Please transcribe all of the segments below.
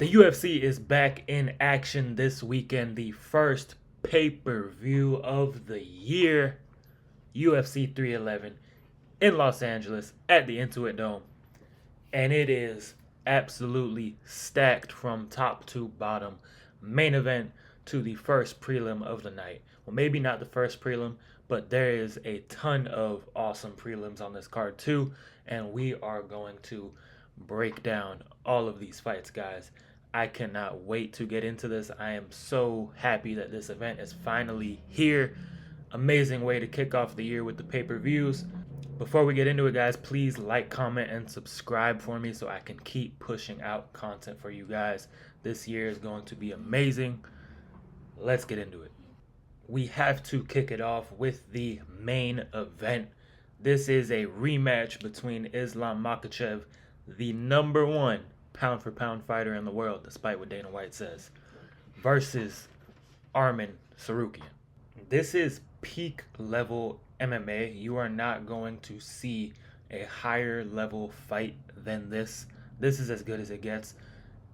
The UFC is back in action this weekend, the first pay-per-view of the year, UFC 311 in Los Angeles at the Intuit Dome. And it is absolutely stacked from top to bottom. Main event to the first prelim of the night. Well, maybe not the first prelim, but there is a ton of awesome prelims on this card too, and we are going to break down all of these fights, guys. I cannot wait to get into this. I am so happy that this event is finally here. Amazing way to kick off the year with the pay-per-views. Before we get into it, guys, please like, comment, and subscribe for me so I can keep pushing out content for you guys. This year is going to be amazing. Let's get into it. We have to kick it off with the main event. This is a rematch between Islam Makhachev, the number one pound for pound fighter in the world, despite what Dana White says, versus Arman Tsarukyan. This is peak level MMA. You are not going to see a higher level fight than this. This is as good as it gets.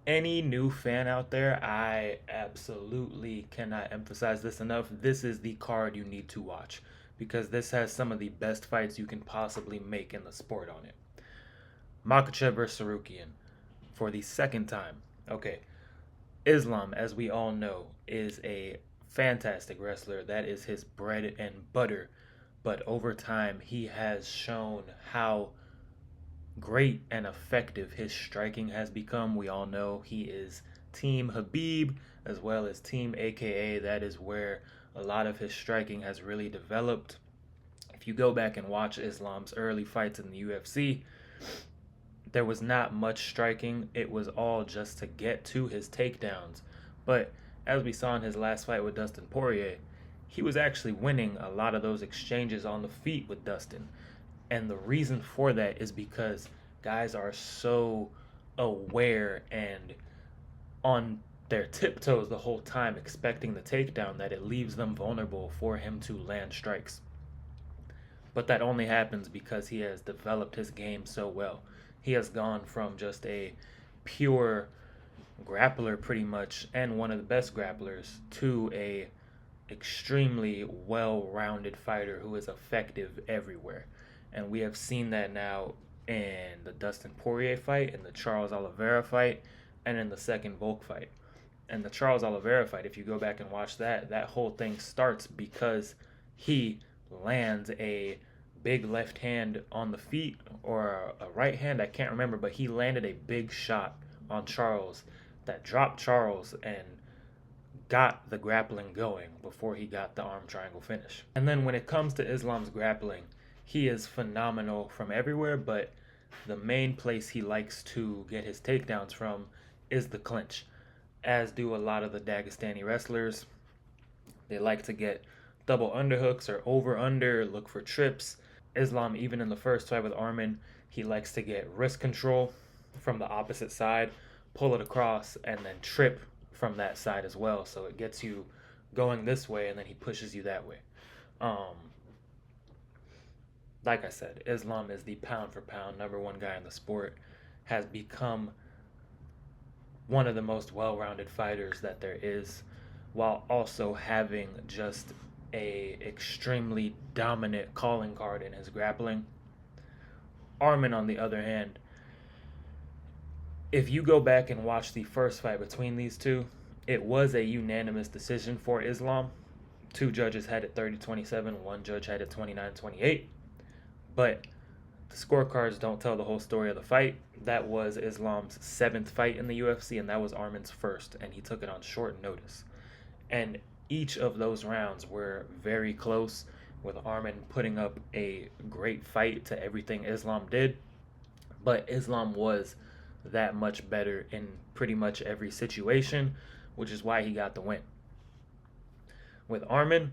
Any new fan out there, I absolutely cannot emphasize this enough. This is the card you need to watch because this has some of the best fights you can possibly make in the sport on it. Makhachev versus Tsarukyan for the second time. Okay, Islam, as we all know, is a fantastic wrestler. That is his bread and butter. But over time, he has shown how great and effective his striking has become. We all know he is Team Habib as well as Team AKA. That is where a lot of his striking has really developed. If you go back and watch Islam's early fights in the UFC, there was not much striking. It was all just to get to his takedowns. But as we saw in his last fight with Dustin Poirier, he was actually winning a lot of those exchanges on the feet with Dustin. And the reason for that is because guys are so aware and on their tiptoes the whole time expecting the takedown that it leaves them vulnerable for him to land strikes. But that only happens because he has developed his game so well. He has gone from just a pure grappler pretty much and one of the best grapplers to a extremely well-rounded fighter who is effective everywhere. And we have seen that now in the Dustin Poirier fight, in the Charles Oliveira fight, and in the second Volk fight. And the Charles Oliveira fight, if you go back and watch that, that whole thing starts because he lands a big left hand on the feet or a right hand, I can't remember, but he landed a big shot on Charles that dropped Charles and got the grappling going before he got the arm triangle finish. And then when it comes to Islam's grappling, he is phenomenal from everywhere, but the main place he likes to get his takedowns from is the clinch, as do a lot of the Dagestani wrestlers. They like to get double underhooks or over-under, look for trips. Islam, even in the first fight with Arman, he likes to get wrist control from the opposite side, pull it across, and then trip from that side as well. So it gets you going this way, and then he pushes you that way. Like I said, Islam is the pound for pound number one guy in the sport, has become one of the most well-rounded fighters that there is, while also having just a extremely dominant calling card in his grappling. Arman, on the other hand, if you go back and watch the first fight between these two, it was a unanimous decision for Islam. Two judges had it 30-27, one judge had it 29-28. But the scorecards don't tell the whole story of the fight. That was Islam's 7th fight in the UFC, and that was Arman's first, and he took it on short notice. And each of those rounds were very close, with Arman putting up a great fight to everything Islam did. But Islam was that much better in pretty much every situation, which is why he got the win. With Arman,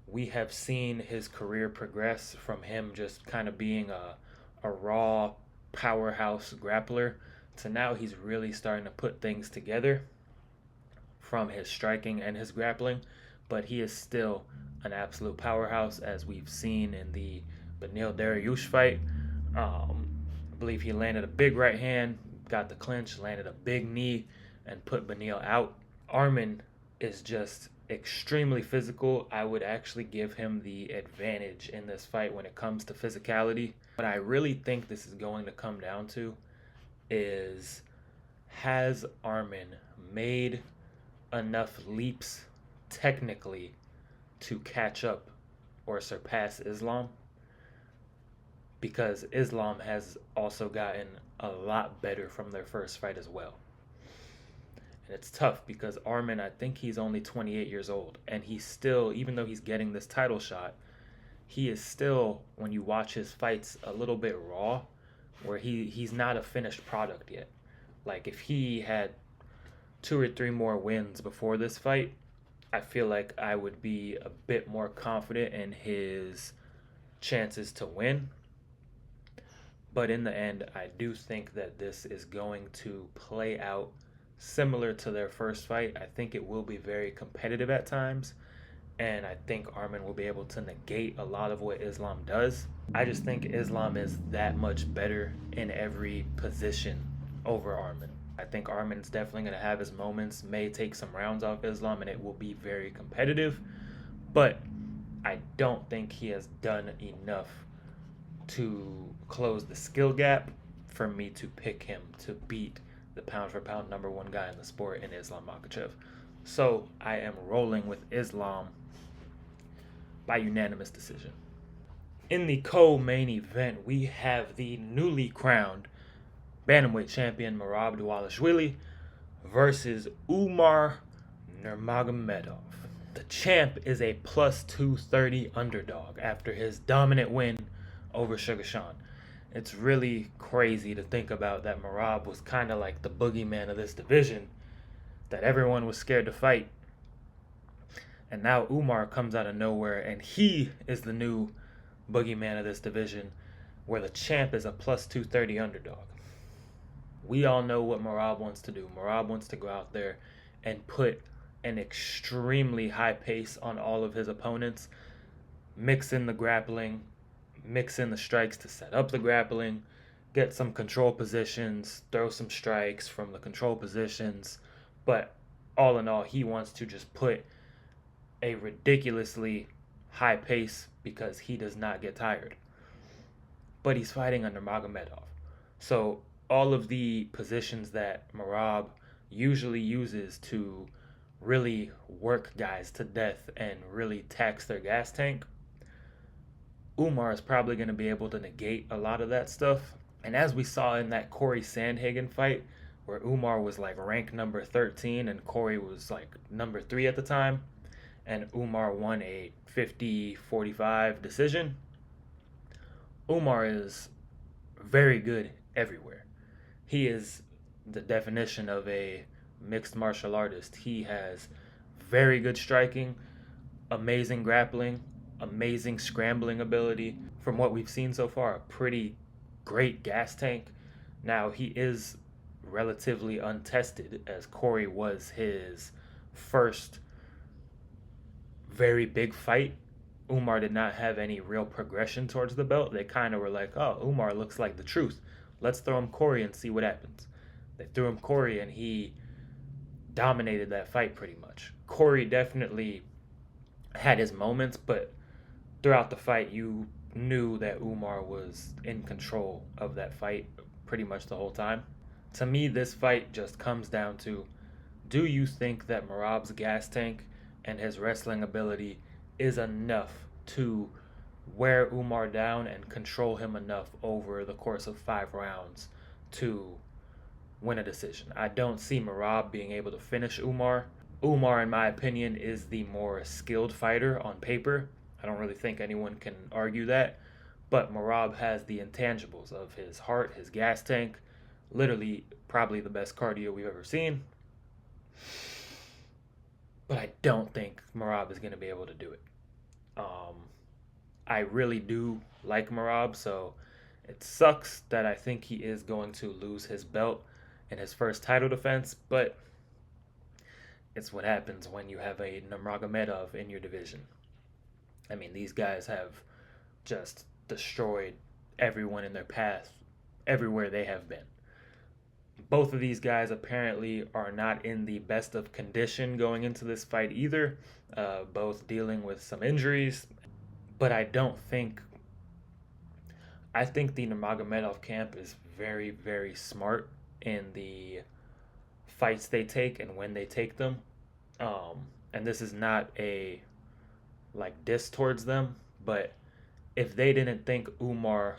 we have seen his career progress from him just kind of being a raw powerhouse grappler to now he's really starting to put things together from his striking and his grappling. But he is still an absolute powerhouse, as we've seen in the Beneil Dariush fight. I believe he landed a big right hand, got the clinch, landed a big knee, and put Beneil out. Arman is just extremely physical. I would actually give him the advantage in this fight when it comes to physicality. What I really think this is going to come down to is, has Arman made enough leaps technically to catch up or surpass Islam? Because Islam has also gotten a lot better from their first fight as well. And it's tough because Arman, I think he's only 28 years old, and he's still, even though he's getting this title shot, he is still, when you watch his fights, a little bit raw, where he's not a finished product yet. Like, if he had 2 or 3 more wins before this fight, I feel like I would be a bit more confident in his chances to win. But in the end, I do think that this is going to play out similar to their first fight. I think it will be very competitive at times, and I think Arman will be able to negate a lot of what Islam does. I just think Islam is that much better in every position over Arman. I think Arman's definitely going to have his moments, may take some rounds off Islam, and it will be very competitive. But I don't think he has done enough to close the skill gap for me to pick him to beat the pound-for-pound #1 guy in the sport in Islam Makhachev. So I am rolling with Islam by unanimous decision. In the co-main event, we have the newly crowned bantamweight champion Merab Dvalishvili versus Umar Nurmagomedov. The champ is a plus 230 underdog after his dominant win over Sugar Sean. It's really crazy to think about that Merab was kind of like the boogeyman of this division that everyone was scared to fight. And now Umar comes out of nowhere, and he is the new boogeyman of this division, where the champ is a plus 230 underdog. We all know what Merab wants to do. Merab wants to go out there and put an extremely high pace on all of his opponents, mix in the grappling, mix in the strikes to set up the grappling, get some control positions, throw some strikes from the control positions. But all in all, he wants to just put a ridiculously high pace because he does not get tired. But he's fighting under Magomedov. So all of the positions that Merab usually uses to really work guys to death and really tax their gas tank, Umar is probably going to be able to negate a lot of that stuff. And as we saw in that Corey Sandhagen fight, where Umar was like ranked number 13 and Corey was like number 3 at the time, and Umar won a 50-45 decision, Umar is very good everywhere. He is the definition of a mixed martial artist. He has very good striking, amazing grappling, amazing scrambling ability. From what we've seen so far, a pretty great gas tank. Now, he is relatively untested, as Corey was his first very big fight. Umar did not have any real progression towards the belt. They kind of were like, oh, Umar looks like the truth. Let's throw him Corey and see what happens. They threw him Corey, and he dominated that fight pretty much. Corey definitely had his moments, but throughout the fight, you knew that Umar was in control of that fight pretty much the whole time. To me, this fight just comes down to, do you think that Merab's gas tank and his wrestling ability is enough to wear Umar down and control him enough over the course of 5 rounds to win a decision? I don't see Merab being able to finish Umar. Umar, in my opinion, is the more skilled fighter on paper. I don't really think anyone can argue that. But Merab has the intangibles of his heart, his gas tank, literally probably the best cardio we've ever seen. But I don't think Merab is going to be able to do it. I really do like Merab, so it sucks that I think he is going to lose his belt in his first title defense, but it's what happens when you have a Nurmagomedov in your division. I mean, these guys have just destroyed everyone in their path everywhere they have been. Both of these guys apparently are not in the best of condition going into this fight either, both dealing with some injuries. But I think the Nurmagomedov camp is very, very smart in the fights they take and when they take them. And this is not a like diss towards them, but if they didn't think Umar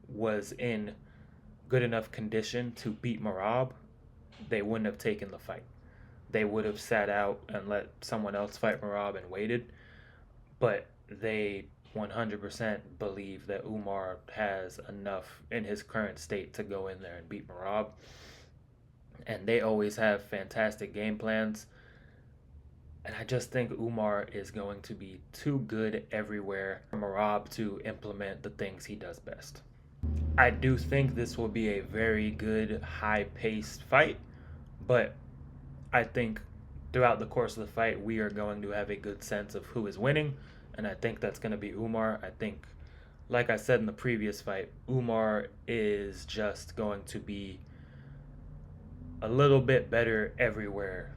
was in good enough condition to beat Marab, they wouldn't have taken the fight. They would have sat out and let someone else fight Marab and waited. But they 100% believe that Umar has enough in his current state to go in there and beat Marab. And they always have fantastic game plans. And I just think Umar is going to be too good everywhere for Marab to implement the things he does best. I do think this will be a very good, high paced fight, but I think throughout the course of the fight, we are going to have a good sense of who is winning, and I think that's going to be Umar. I think, like I said in the previous fight, Umar is just going to be a little bit better everywhere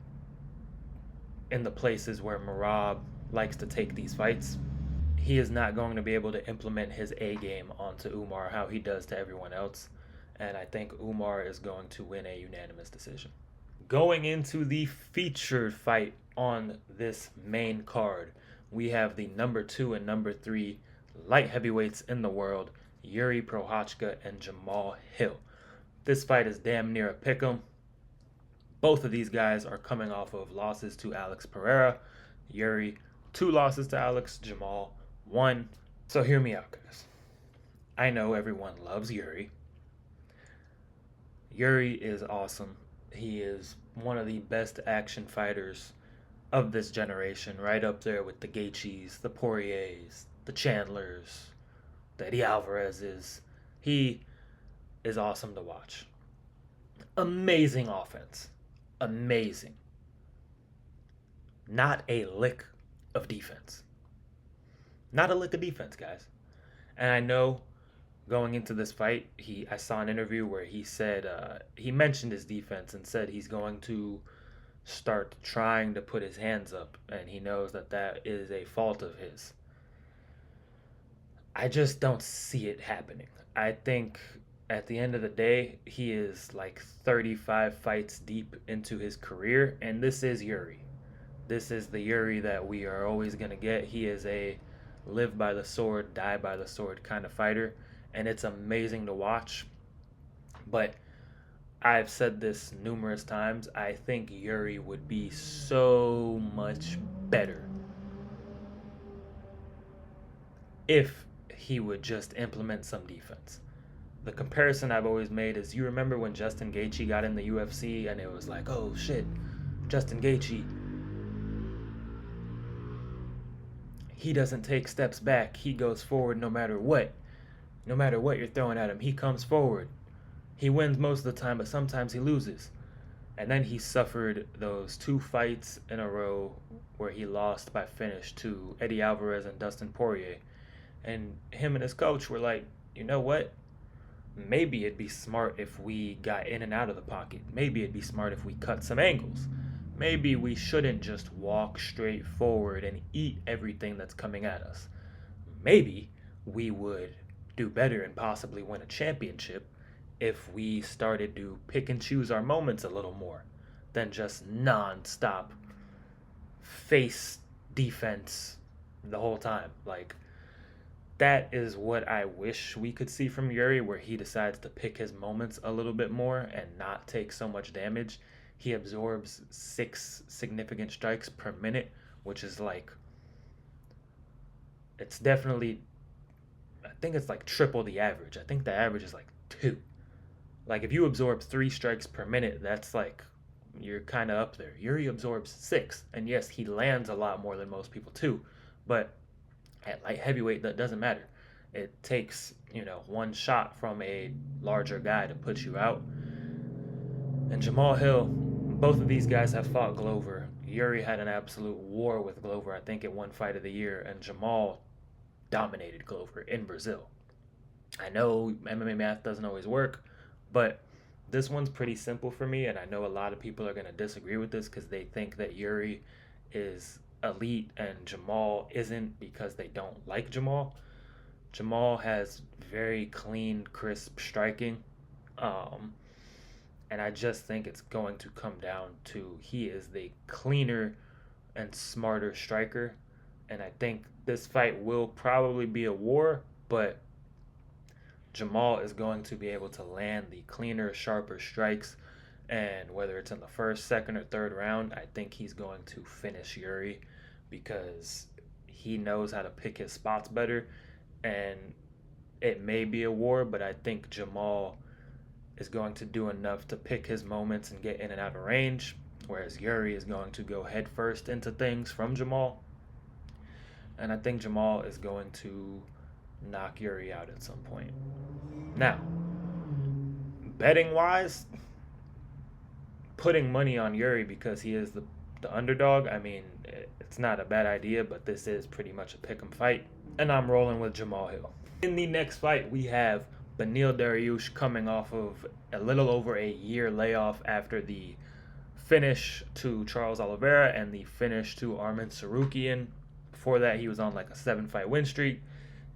in the places where Marab likes to take these fights. He is not going to be able to implement his A game onto Umar how he does to everyone else, and I think Umar is going to win a unanimous decision. Going into the featured fight on this main card, we have the number 2 and number 3 light heavyweights in the world, Yuri Prochazka and Jamal Hill. This fight is damn near a pick'em. Both of these guys are coming off of losses to Alex Pereira. Yuri, 2 losses to Alex. Jamal, 1. So hear me out, guys. I know everyone loves Yuri. Yuri is awesome. He is one of the best action fighters of this generation, right up there with the Gaethjes, the Poiriers, the Chandlers, the Eddie Alvarez's. He is awesome to watch. Amazing offense. Amazing. Not a lick of defense. Not a lick of defense, guys. And I know going into this fight, I saw an interview where he said he mentioned his defense and said he's going to start trying to put his hands up, and he knows that that is a fault of his. I just don't see it happening. I think at the end of the day, he is like 35 fights deep into his career, and this is Yuri. This is the Yuri that we are always going to get. He is a live by the sword, die by the sword kind of fighter, and it's amazing to watch. But I've said this numerous times. I think Yuri would be so much better if he would just implement some defense. The comparison I've always made is, you remember when Justin Gaethje got in the UFC and it was like, oh shit, Justin Gaethje, he doesn't take steps back. He goes forward no matter what. No matter what you're throwing at him, he comes forward. He wins most of the time, but sometimes he loses. And then he suffered those 2 fights in a row where he lost by finish to Eddie Alvarez and Dustin Poirier. And him and his coach were like, you know what? Maybe it'd be smart if we got in and out of the pocket. Maybe it'd be smart if we cut some angles. Maybe we shouldn't just walk straight forward and eat everything that's coming at us. Maybe we would do better and possibly win a championship if we started to pick and choose our moments a little more than just non-stop face defense the whole time. Like, that is what I wish we could see from Yuri, where he decides to pick his moments a little bit more and not take so much damage. He absorbs 6 significant strikes per minute, which is like, it's definitely, I think it's like triple the average. I think the average is like 2. Like, if you absorb 3 strikes per minute, that's like, you're kind of up there. Yuri absorbs 6, and yes, he lands a lot more than most people too, but at light heavyweight, that doesn't matter. It takes, 1 shot from a larger guy to put you out. And Jamal Hill, both of these guys have fought Glover. Yuri had an absolute war with Glover, I think, at one fight of the year, and Jamal dominated Glover in Brazil. I know MMA math doesn't always work, but This one's pretty simple for me, and I know a lot of people are going to disagree with this because they think that Yuri is elite and Jamal isn't because they don't like Jamal. Jamal has very clean, crisp striking. Um, and I just think it's going to come down to he is the cleaner and smarter striker. And I think this fight will probably be a war, but Jamal is going to be able to land the cleaner, sharper strikes. And whether it's in the first, second, or third round, I think he's going to finish Yuri because he knows how to pick his spots better. And it may be a war, but I think Jamal is going to do enough to pick his moments and get in and out of range, whereas Yuri is going to go headfirst into things from Jamal. And I think Jamal is going to knock Yuri out at some point. Now, betting wise, putting money on Yuri because he is the underdog, I mean, it's not a bad idea, but this is pretty much a pick 'em fight. And I'm rolling with Jamal Hill. In the next fight, we have Beneil Dariush coming off of a little over a year layoff after the finish to Charles Oliveira and the finish to Arman Tsarukyan. Before that, he was on like a 7-fight win streak.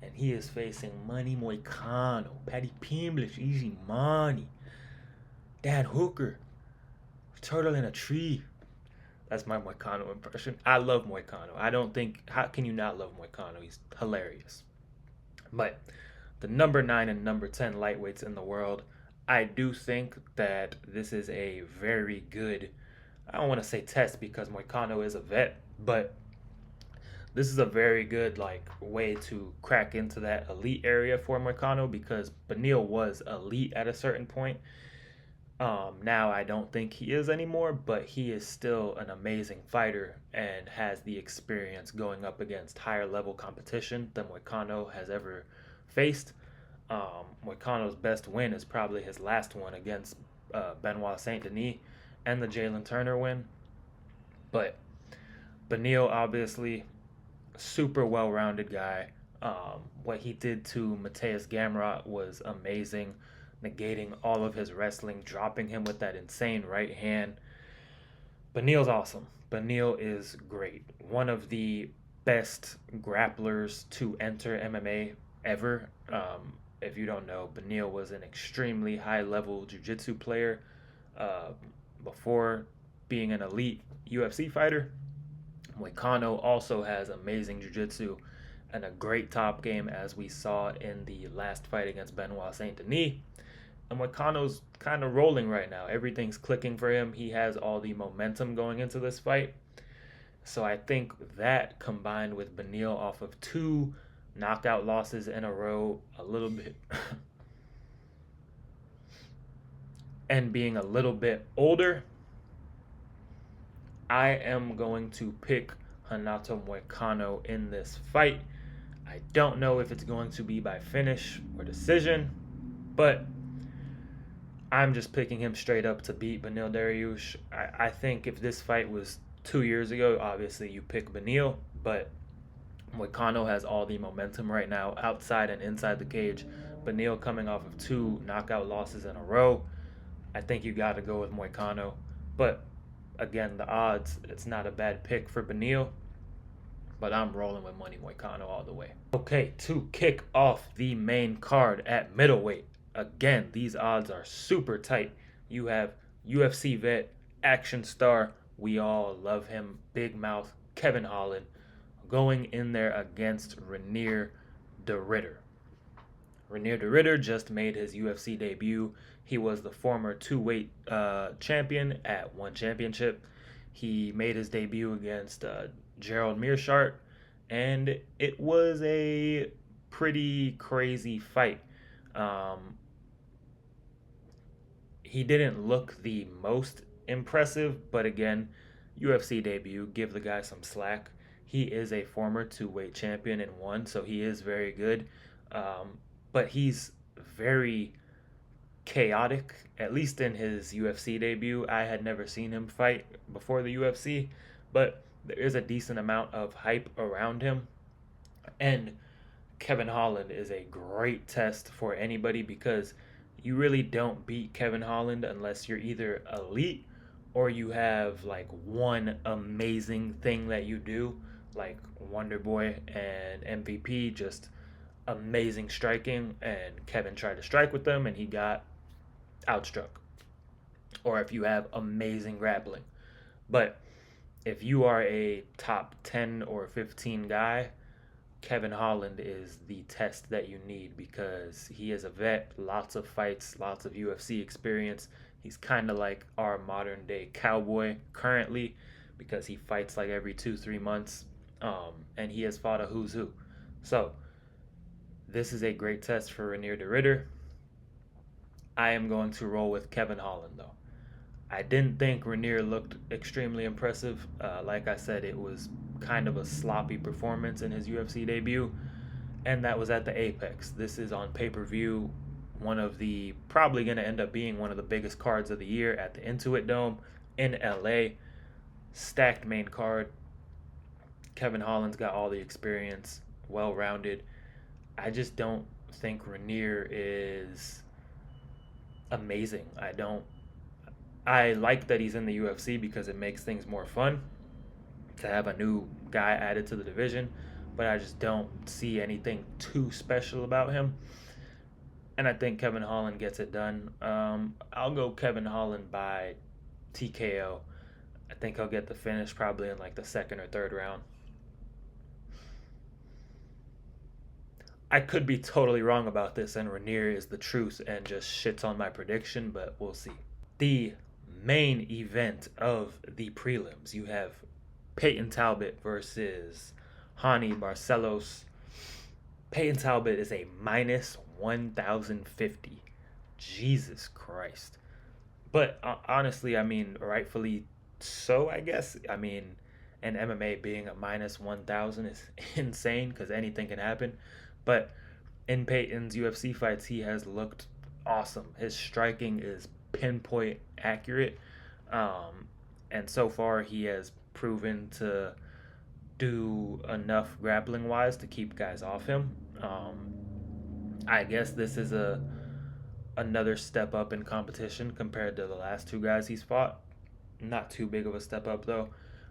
And he is facing Manny Moicano, Paddy Pimblett, easy money. Dan Hooker, turtle in a tree. That's my Moicano impression. I love Moicano. I don't think, how can you not love Moicano? He's hilarious. But the number 9 and number 10 lightweights in the world, I do think that this is a very good, I don't want to say test because Moicano is a vet, but this is a very good way to crack into that elite area for Moicano because Beneil was elite at a certain point. Now I don't think he is anymore, but he is still an amazing fighter and has the experience going up against higher level competition than Moicano has ever faced. Moicano's best win is probably his last one against Benoit Saint Denis and the Jalen Turner win. But Beneil, obviously, super well-rounded guy. What he did to Mateus Gamrot was amazing, negating all of his wrestling, dropping him with that insane right hand. Beneil's awesome. Beneil is great. One of the best grapplers to enter MMA ever. If you don't know, Beneil was an extremely high-level jiu-jitsu player before being an elite UFC fighter. Moicano also has amazing jiu-jitsu and a great top game, as we saw in the last fight against Benoit Saint Denis. And Moicano's kind of rolling right now. Everything's clicking for him. He has all the momentum going into this fight. So I think that combined with Beneil off of 2 knockout losses in a row, a little bit, and being a little bit older, I am going to pick Renato Moicano in this fight. I don't know if it's going to be by finish or decision, but I'm just picking him straight up to beat Beneil Dariush. I think if this fight was 2 years ago, obviously you pick Beneil, but Moicano has all the momentum right now outside and inside the cage. Beneil coming off of 2 knockout losses in a row. I think you got to go with Moicano. But again, the odds, it's not a bad pick for Beneil, but I'm rolling with Money Moicano all the way. Okay, to kick off the main card at middleweight. Again, these odds are super tight. You have UFC vet, action star, we all love him, big mouth, Kevin Holland, going in there against Reinier de Ridder. Reinier de Ridder just made his UFC debut. He was the former 2-weight champion at One Championship. He made his debut against Gerald Meerschaert, and it was a pretty crazy fight. He didn't look the most impressive, but again, UFC debut, give the guy some slack. He is a former 2-weight champion and one, so he is very good. But he's very chaotic, at least in his UFC debut. I had never seen him fight before the UFC, but there is a decent amount of hype around him. And Kevin Holland is a great test for anybody because you really don't beat Kevin Holland unless you're either elite or you have like one amazing thing that you do, like Wonder Boy and MVP, just amazing striking, and Kevin tried to strike with them and he got outstruck. Or if you have amazing grappling. But if you are a top 10 or 15 guy, Kevin Holland is the test that you need because he is a vet, lots of fights, lots of UFC experience. He's kind of like our modern day cowboy currently because he fights like every 2, 3 months, and he has fought a who's who. So this is a great test for Rainier de Ritter. I am going to roll with Kevin Holland though. I didn't think Rainier looked extremely impressive. Like I said, it was kind of a sloppy performance in his UFC debut, and that was at the Apex. This is on pay per view, one of the probably going to end up being one of the biggest cards of the year at the Intuit Dome in LA. Stacked main card. Kevin Holland's got all the experience, well rounded. I just don't think Rainier is amazing. I like that he's in the UFC because it makes things more fun to have a new guy added to the division, but I just don't see anything too special about him. And I think Kevin Holland gets it done. I'll go Kevin Holland by TKO. I think he'll get the finish probably in like the second or third round. I could be totally wrong about this, and Rainier is the truth and just shits on my prediction, but we'll see. The main event of the prelims, you have Peyton Talbot versus Hani Barcelos. Peyton Talbot is a minus 1,050. Jesus Christ. But honestly, I mean, rightfully so, I guess. I mean, and MMA being a minus 1,000 is insane because anything can happen. But in Peyton's UFC fights, he has looked awesome. His striking is pinpoint accurate. And so far, he has proven to do enough grappling wise to keep guys off him. I guess this is another step up in competition compared to the last two guys he's fought. Not too big of a step up though.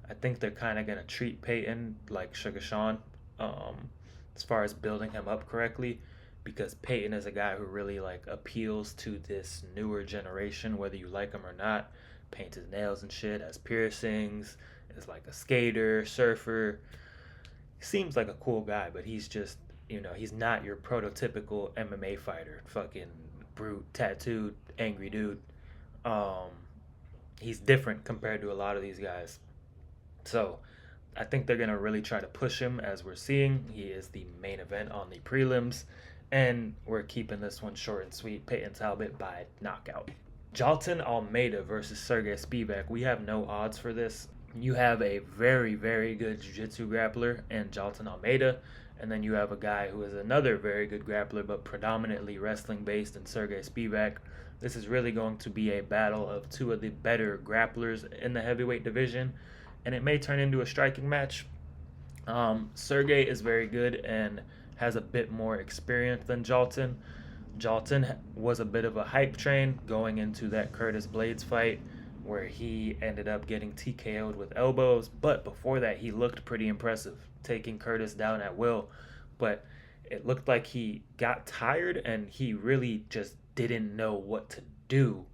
I think they're kind of gonna treat Peyton like Sugar Sean, as far as building him up correctly, because Peyton is a guy who really like appeals to this newer generation, whether you like him or not. Paints his nails and shit, has piercings, is like a skater, surfer. He seems like a cool guy, but he's just, he's not your prototypical MMA fighter. Fucking brute, tattooed, angry dude. Um, he's different compared to a lot of these guys. So I think they're going to really try to push him as we're seeing. He is the main event on the prelims. And we're keeping this one short and sweet. Peyton Talbot by knockout. Jalton Almeida versus Sergey Spivak. We have no odds for this. You have a very, very good jiu-jitsu grappler in Jalton Almeida. And then you have a guy who is another very good grappler, but predominantly wrestling-based in Sergey Spivak. This is really going to be a battle of two of the better grapplers in the heavyweight division. And it may turn into a striking match. Sergey is very good and has a bit more experience than Jalton. Jalton was a bit of a hype train going into that Curtis Blades fight where he ended up getting TKO'd with elbows. But before that, he looked pretty impressive, taking Curtis down at will. But it looked like he got tired and he really just didn't know what to do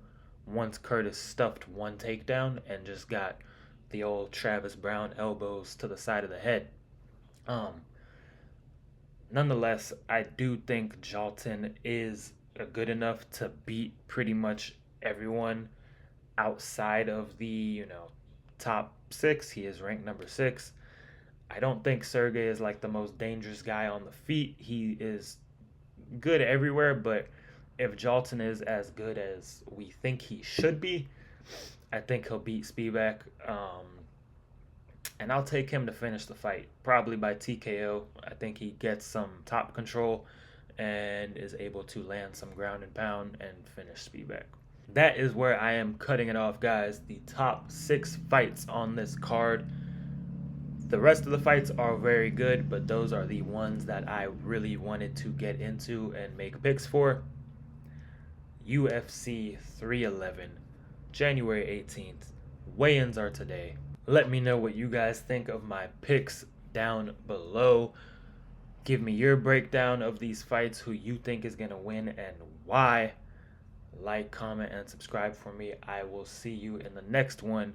once Curtis stuffed one takedown and just got the old Travis Brown elbows to the side of the head. Nonetheless, I do think Jalton is good enough to beat pretty much everyone outside of the, top 6. He is ranked number 6. I don't think Sergey is like the most dangerous guy on the feet. He is good everywhere, but if Jalton is as good as we think he should be, I think he'll beat Spivak. And I'll take him to finish the fight, probably by TKO. I think he gets some top control and is able to land some ground and pound and finish Spivak. That is where I am cutting it off, guys. The top 6 fights on this card. The rest of the fights are very good, but those are the ones that I really wanted to get into and make picks for. UFC 311, January 18th. Weigh-ins are today. Let me know what you guys think of my picks down below. Give me your breakdown of these fights, who you think is going to win and why. Like, comment, and subscribe for me. I will see you in the next one.